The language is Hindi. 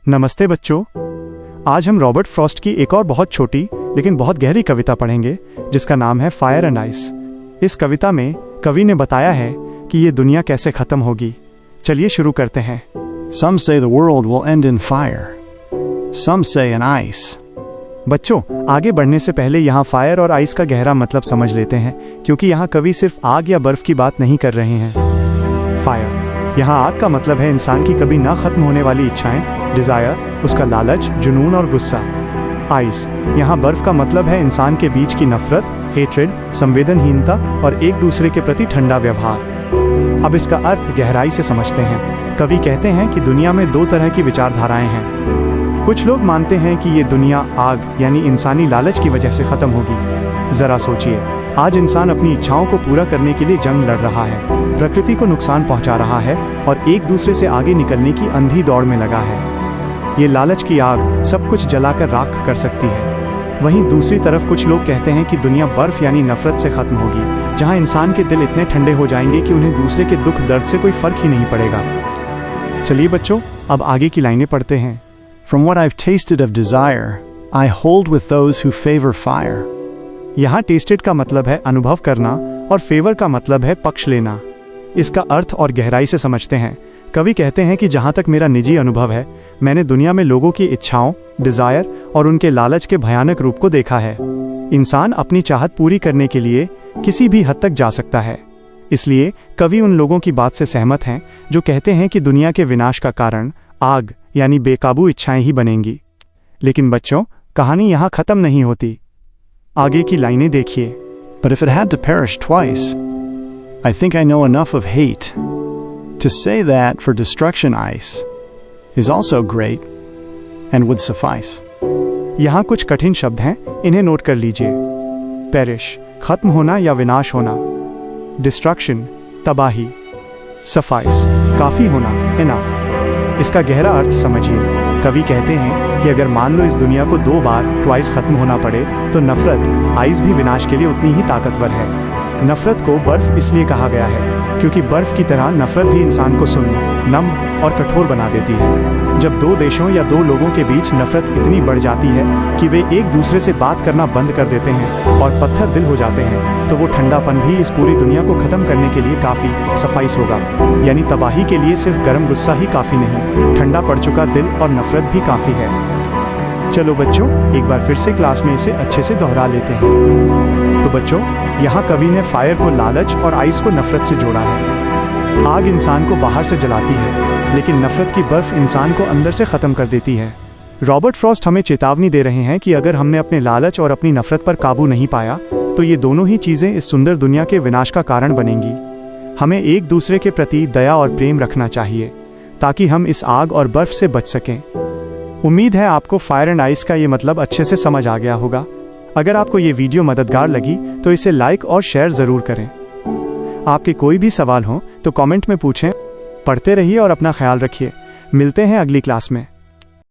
नमस्ते बच्चों, आज हम रॉबर्ट फ्रॉस्ट की एक और बहुत छोटी लेकिन बहुत गहरी कविता पढ़ेंगे जिसका नाम है फायर एंड आइस। इस कविता में कवि ने बताया है कि ये दुनिया कैसे खत्म होगी। चलिए शुरू करते हैं। Some say the world will end in fire. Some say in ice. बच्चों, आगे बढ़ने से पहले यहाँ फायर और आइस का गहरा मतलब समझ लेते हैं, क्योंकि यहाँ कवि सिर्फ आग या बर्फ की बात नहीं कर रहे हैं। फायर, यहाँ आग का मतलब है इंसान की कभी ना खत्म होने वाली इच्छाएं, डिजायर, उसका लालच, जुनून और गुस्सा। आइस, यहाँ बर्फ का मतलब है इंसान के बीच की नफरत, हेट्रेड, संवेदनहीनता और एक दूसरे के प्रति ठंडा व्यवहार। अब इसका अर्थ गहराई से समझते हैं। कवि कहते हैं कि दुनिया में दो तरह की विचारधाराएं हैं। कुछ लोग मानते हैं कि ये दुनिया आग यानी इंसानी लालच की वजह से खत्म होगी। जरा सोचिए, आज इंसान अपनी इच्छाओं को पूरा करने के लिए जंग लड़ रहा है, प्रकृति को नुकसान पहुंचा रहा है और एक दूसरे से आगे निकलने की अंधी दौड़ में लगा है। ये लालच की आग सब कुछ जलाकर राख कर सकती है। वहीं दूसरी तरफ कुछ लोग कहते हैं कि दुनिया बर्फ यानी नफरत से खत्म होगी, जहां इंसान के दिल इतने ठंडे हो जाएंगे कि उन्हें दूसरे के दुख दर्द से कोई फर्क ही नहीं पड़ेगा। चलिए बच्चों, अब आगे की लाइनें पढ़ते हैं। From what I've tasted of desire, I hold with those who favor fire. यहाँ टेस्टेड का मतलब है अनुभव करना और फेवर का मतलब है पक्ष लेना। इसका अर्थ और गहराई से समझते हैं। कवि कहते हैं कि जहाँ तक मेरा निजी अनुभव है, मैंने दुनिया में लोगों की इच्छाओं, डिजायर और उनके लालच के भयानक रूप को देखा है। इंसान अपनी चाहत पूरी करने के लिए किसी भी हद तक जा सकता है। इसलिए कवि उन लोगों की बात से सहमत हैं जो कहते हैं कि दुनिया के विनाश का कारण आग यानी बेकाबू इच्छाएं ही बनेंगी। लेकिन बच्चों, कहानी यहाँ खत्म नहीं होती। आगे की लाइनें देखिए। But if it had to perish twice, I think I know enough of hate to say that for destruction ice is also great and would suffice. यहाँ कुछ कठिन शब्द हैं, इन्हें नोट कर लीजिए। पेरिश, खत्म होना या विनाश होना। डिस्ट्रक्शन, तबाही। सफाइस, काफी होना, इनफ। इसका गहरा अर्थ समझिए। कवि कहते हैं कि अगर मान लो इस दुनिया को दो बार ट्वाइस खत्म होना पड़े तो नफरत, आइस भी विनाश के लिए उतनी ही ताकतवर है। नफरत को बर्फ इसलिए कहा गया है क्योंकि बर्फ की तरह नफरत भी इंसान को सुन्न, नम और कठोर बना देती है। जब दो देशों या दो लोगों के बीच नफरत इतनी बढ़ जाती है कि वे एक दूसरे से बात करना बंद कर देते हैं और पत्थर दिल हो जाते हैं, तो वो ठंडापन भी इस पूरी दुनिया को खत्म करने के लिए काफी सफाइस होगा। यानी तबाही के लिए सिर्फ गर्म गुस्सा ही काफी नहीं, ठंडा पड़ चुका दिल और नफरत भी काफी है। चलो बच्चों, एक बार फिर से क्लास में इसे अच्छे से दोहरा लेते हैं। तो बच्चों, यहाँ कवि ने फायर को लालच और आइस को नफरत से जोड़ा है। आग इंसान को बाहर से जलाती है, लेकिन नफरत की बर्फ इंसान को अंदर से खत्म कर देती है। रॉबर्ट फ्रॉस्ट हमें चेतावनी दे रहे हैं कि अगर हमने अपने लालच और अपनी नफरत पर काबू नहीं पाया, तो ये दोनों ही चीजें इस सुंदर दुनिया के विनाश का कारण बनेंगी। हमें एक दूसरे के प्रति दया और प्रेम रखना चाहिए ताकि हम इस आग और बर्फ से बच सकें। उम्मीद है आपको फायर एंड आइस का ये मतलब अच्छे से समझ आ गया होगा। अगर आपको ये वीडियो मददगार लगी तो इसे लाइक और शेयर ज़रूर करें। आपके कोई भी सवाल हो तो कमेंट में पूछें। पढ़ते रहिए और अपना ख्याल रखिए। मिलते हैं अगली क्लास में।